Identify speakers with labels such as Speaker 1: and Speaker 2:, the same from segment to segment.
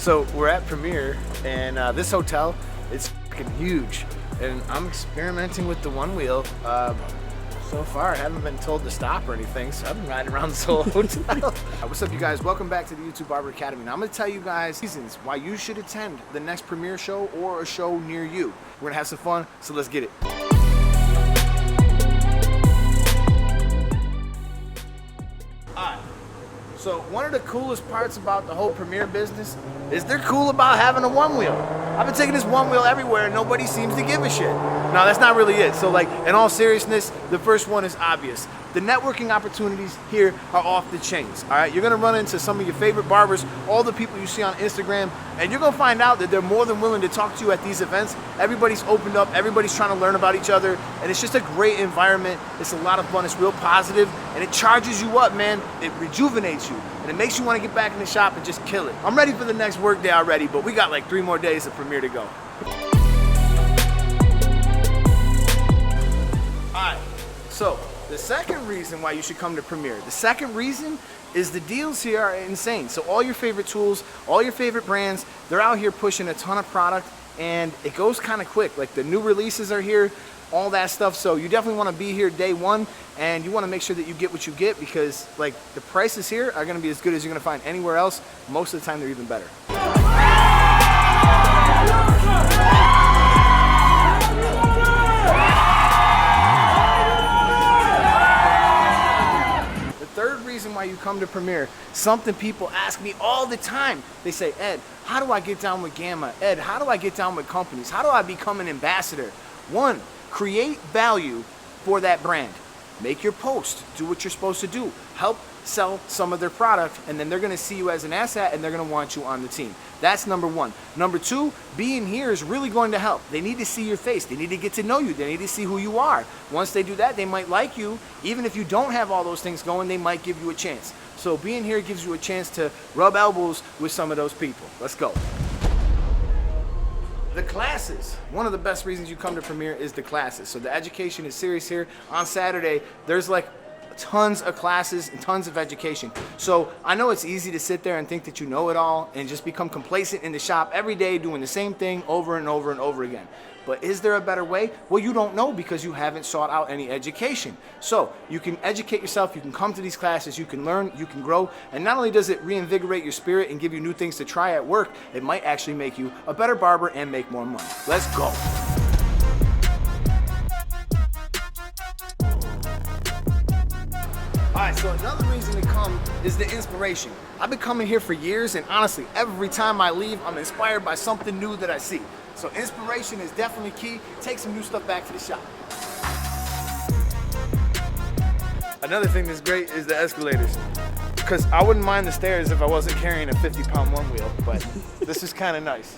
Speaker 1: So we're at Premier, and this hotel, it's fucking huge. And I'm experimenting with the one wheel. So far, I haven't been told to stop or anything, so I've been riding around this whole hotel. What's up, you guys? Welcome back to the YouTube Barber Academy. Now I'm gonna tell you guys reasons why you should attend the next Premier show or a show near you. We're gonna have some fun, so let's get it. So one of the coolest parts about the whole Premier business is they're cool about having a one wheel. I've been taking this one wheel everywhere and nobody seems to give a shit. No, that's not really it. So like, in all seriousness, the first one is obvious. The networking opportunities here are off the chains, all right? You're gonna run into some of your favorite barbers, all the people you see on Instagram, and you're gonna find out that they're more than willing to talk to you at these events. Everybody's opened up, everybody's trying to learn about each other, and it's just a great environment. It's a lot of fun, it's real positive, and it charges you up, man. It rejuvenates you, and it makes you wanna get back in the shop and just kill it. I'm ready for the next work day already, but we got like 3 more days of Premier to go. All right, so the second reason why you should come to Premier, the second reason is the deals here are insane. So all your favorite tools, all your favorite brands, they're out here pushing a ton of product, and it goes kind of quick. Like the new releases are here, all that stuff. So you definitely want to be here day one, and you want to make sure that you get what you get, because like the prices here are going to be as good as you're going to find anywhere else. Most of the time they're even better. Why you come to Premier, something people ask me all the time. They say, Ed, how do I get down with Gamma? Ed, how do I get down with companies? How do I become an ambassador? One, create value for that brand. Make your post, do what you're supposed to do. Help sell some of their product, and then they're gonna see you as an asset and they're gonna want you on the team. That's number one. Number two, being here is really going to help. They need to see your face. They need to get to know you. They need to see who you are. Once they do that, they might like you. Even if you don't have all those things going, they might give you a chance. So being here gives you a chance to rub elbows with some of those people. Let's go. The classes. One of the best reasons you come to Premier is the classes. So the education is serious here. On Saturday, there's like tons of classes and tons of education. So I know it's easy to sit there and think that you know it all and just become complacent in the shop every day doing the same thing over and over and over again. But is there a better way? Well, you don't know because you haven't sought out any education. So you can educate yourself, you can come to these classes, you can learn, you can grow, and not only does it reinvigorate your spirit and give you new things to try at work, it might actually make you a better barber and make more money. Let's go. Alright, so another reason to come is the inspiration. I've been coming here for years, and honestly, every time I leave, I'm inspired by something new that I see. So inspiration is definitely key. Take some new stuff back to the shop. Another thing that's great is the escalators, because I wouldn't mind the stairs if I wasn't carrying a 50-pound one wheel, but this is kind of nice.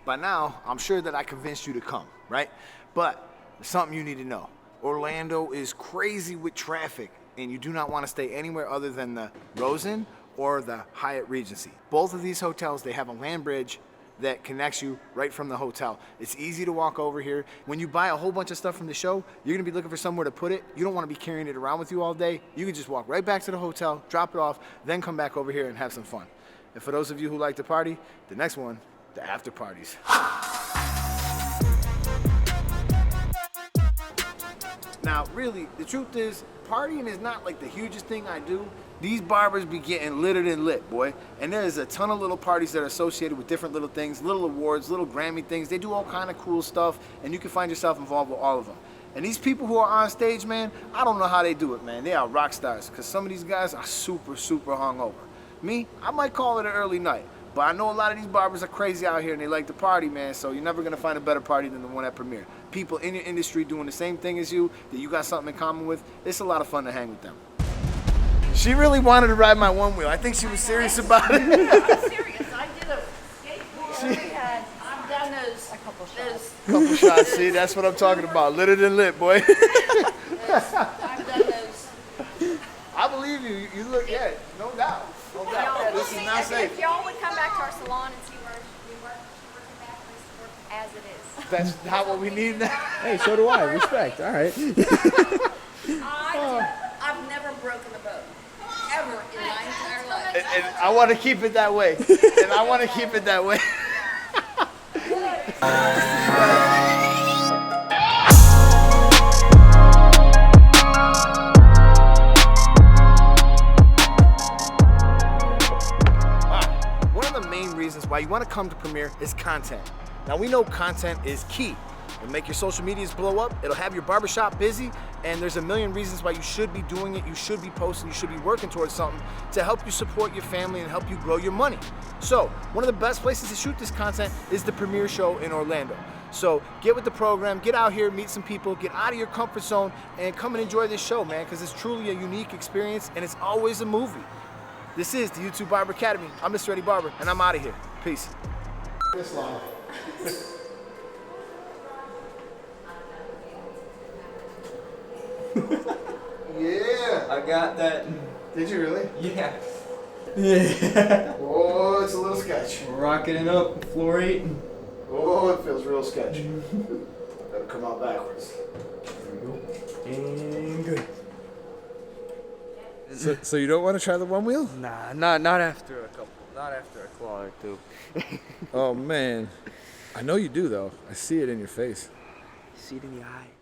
Speaker 1: By now, I'm sure that I convinced you to come, right? But there's something you need to know. Orlando is crazy with traffic, and you do not want to stay anywhere other than the Rosen or the Hyatt Regency. Both of these hotels, they have a land bridge that connects you right from the hotel. It's easy to walk over here. When you buy a whole bunch of stuff from the show, you're gonna be looking for somewhere to put it. You don't want to be carrying it around with you all day. You can just walk right back to the hotel, drop it off, then come back over here and have some fun. And for those of you who like to party, the next one, the after parties. Now, really, the truth is, partying is not like the hugest thing I do. These barbers be getting littered and lit, boy. And there's a ton of little parties that are associated with different little things, little awards, little Grammy things. They do all kind of cool stuff, and you can find yourself involved with all of them. And these people who are on stage, man, I don't know how they do it, man. They are rock stars, because some of these guys are super, super hungover. Me, I might call it an early night. But I know a lot of these barbers are crazy out here and they like to party, man, so you're never gonna find a better party than the one at Premier. People in your industry doing the same thing as you, that you got something in common with, it's a lot of fun to hang with them. She really wanted to ride my one wheel. I think she was serious about it.
Speaker 2: I'm serious. I did a skateboard. I've done those. A couple shots.
Speaker 1: Couple shots, see, that's what I'm talking about. Litter than lit, boy.
Speaker 2: I've done those.
Speaker 1: I believe you. You look, yeah, no doubt. No doubt. Yeah, this is not safe.
Speaker 3: If y'all would come back to our salon and see where we work as it is.
Speaker 1: That's not what we need now.
Speaker 4: Hey, so do I. Respect. All right.
Speaker 2: I've never broken a boat. Ever in my entire life.
Speaker 1: And I want to keep it that way. And I want to keep it that way. One of the main reasons why you want to come to Premiere is content. Now we know content is key. It'll make your social medias blow up, it'll have your barbershop busy, and there's a million reasons why you should be doing it, you should be posting, you should be working towards something to help you support your family and help you grow your money. So, one of the best places to shoot this content is the Premiere Show in Orlando. So, get with the program, get out here, meet some people, get out of your comfort zone, and come and enjoy this show, man, because it's truly a unique experience, and it's always a movie. This is the YouTube Barber Academy. I'm Mr. Eddie Barber, and I'm out of here. Peace. This long. Yeah.
Speaker 5: I got that.
Speaker 1: Did you really?
Speaker 5: Yeah.
Speaker 1: Oh, it's a little sketch.
Speaker 5: Rocking it up, floor 8.
Speaker 1: Oh, it feels real sketchy. Gotta come out backwards.
Speaker 5: There we go. And good.
Speaker 4: So you don't want to try the one wheel?
Speaker 5: Nah, not after a couple. Not after a claw or two.
Speaker 4: Oh man, I know you do though. I see it in your face.
Speaker 5: See it in the eye.